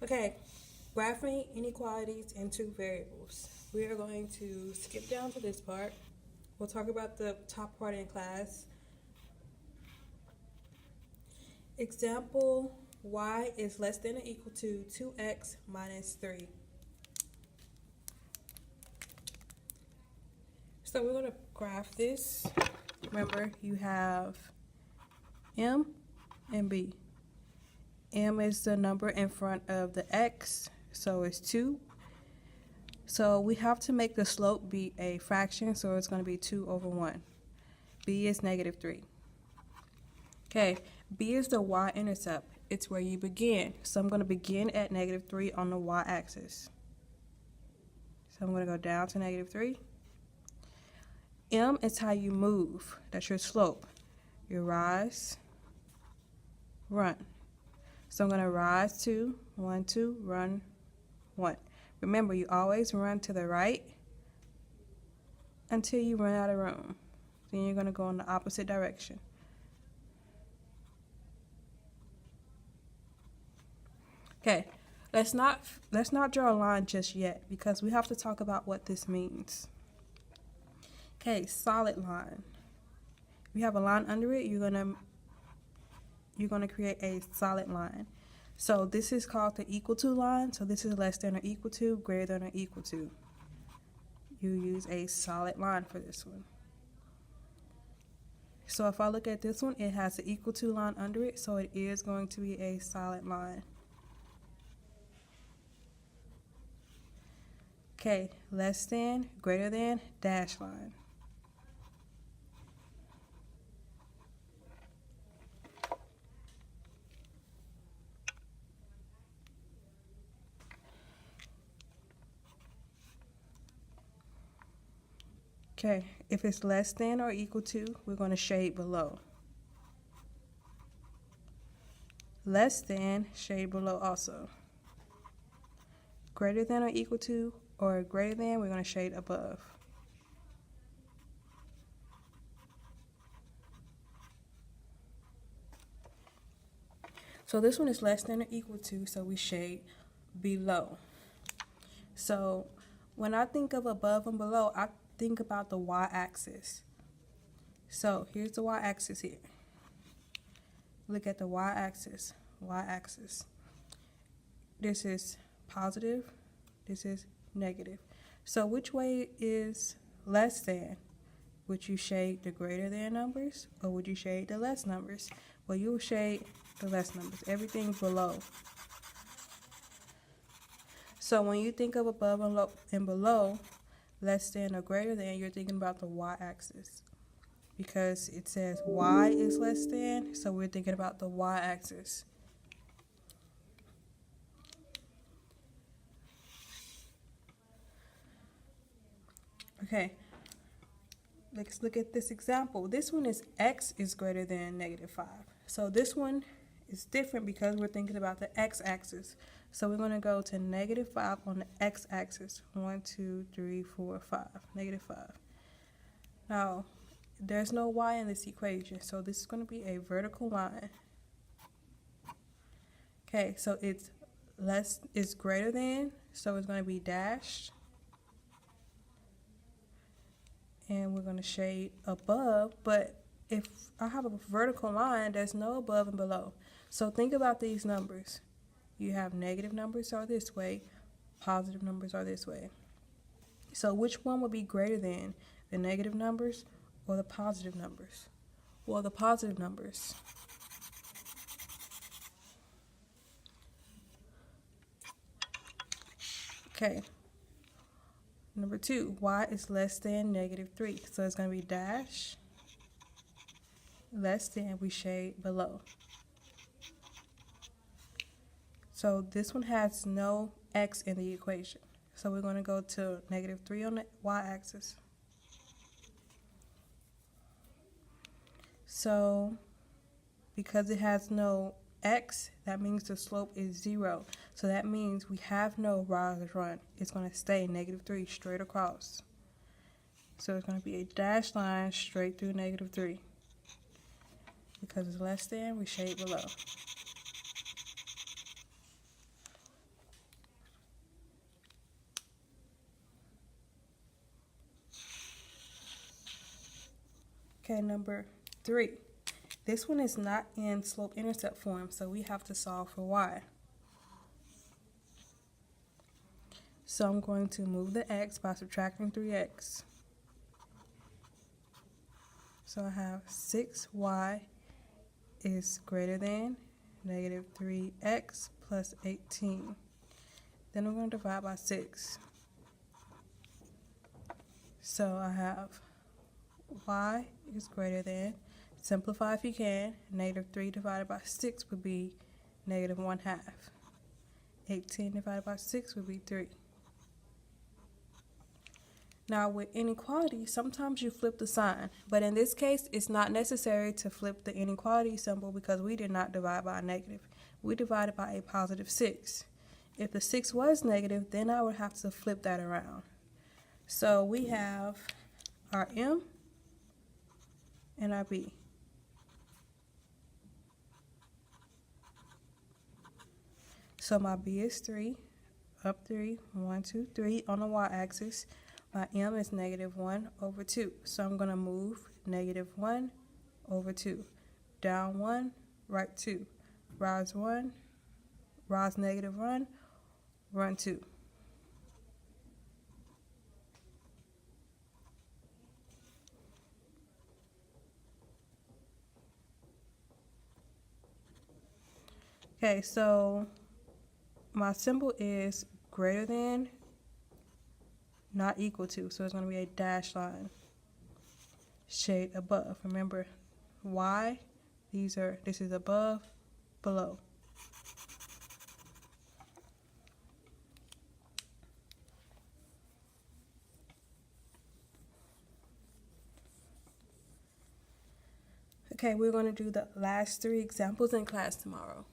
Okay, graphing inequalities into variables. We are going to skip down to this part. We'll talk about the top part in class. Example, y is less than or equal to 2x minus 3. So we're going to graph this. Remember, you have m and b. M is the number in front of the x, so it's 2. So we have to make the slope be a fraction, so it's going to be 2 over 1. B is negative 3. Okay, B is the y-intercept. It's where you begin. So I'm going to begin at negative 3 on the y-axis. So I'm going to go down to negative 3. M is how you move. That's your slope. You rise, run. So I'm going to rise 2, 1, 2, run 1. Remember, you always run to the right until you run out of room. Then you're going to go in the opposite direction. Okay, let's not draw a line just yet because we have to talk about what this means. Okay, solid line. If you have a line under it, you're gonna create a solid line. So this is called the equal to line. So this is less than or equal to, greater than or equal to. You use a solid line for this one. So if I look at this one, it has the equal to line under it, so it is going to be a solid line. Okay, less than, greater than, dash line. Okay, if it's less than or equal to, we're going to shade below. Less than, shade below also. Greater than or equal to, or greater than, we're going to shade above. So this one is less than or equal to, so we shade below. So when I think of above and below, I think about the y-axis. So here's the y-axis here. Look at the y-axis. Y-axis. This is positive. This is negative. So which way is less than? Would you shade the greater than numbers, or would you shade the less numbers? Well, you'll shade the less numbers. Everything below. So when you think of above and below, less than or greater than, you're thinking about the y-axis. Because it says y is less than, so we're thinking about the y-axis. Okay, let's look at this example. This one is x is greater than negative 5. So this one is different because we're thinking about the x-axis. So we're going to go to negative 5 on the x-axis. 1, 2, 3, 4, 5. Negative 5. Now, there's no y in this equation, so this is going to be a vertical line. Okay, so it's greater than, so it's going to be dashed. And we're going to shade above, but if I have a vertical line, there's no above and below. So think about these numbers. You have negative numbers are this way, positive numbers are this way. So which one would be greater than, the negative numbers or the positive numbers? Well, the positive numbers. Okay. Number 2, y is less than negative 3. So it's going to be dash, less than, we shade below. So this one has no x in the equation. So we're going to go to negative 3 on the y-axis. So because it has no x, that means the slope is 0. So that means we have no rise or run. It's going to stay negative 3 straight across. So it's going to be a dashed line straight through negative 3. Because it's less than, we shade below. Okay, number 3. This one is not in slope-intercept form, so we have to solve for y. So I'm going to move the x by subtracting 3x. So I have 6y is greater than negative 3x plus 18. Then I'm going to divide by 6. So I have y is greater than, simplify if you can, negative 3 divided by 6 would be negative 1/2. 18 divided by 6 would be 3. Now with inequality, sometimes you flip the sign, but in this case, it's not necessary to flip the inequality symbol because we did not divide by a negative. We divided by a positive 6. If the 6 was negative, then I would have to flip that around. So we have our m and our b. So my b is 3, up 3, 1, 2, 3 on the y-axis. My m is negative 1 over 2. So I'm going to move negative 1 over 2. Down 1, right 2. Rise 1, rise negative 1, run 2. Okay, so my symbol is greater than, not equal to, so it's going to be a dash line. Shade above. Remember, y, this is above, below. Okay, we're going to do the last 3 examples in class tomorrow.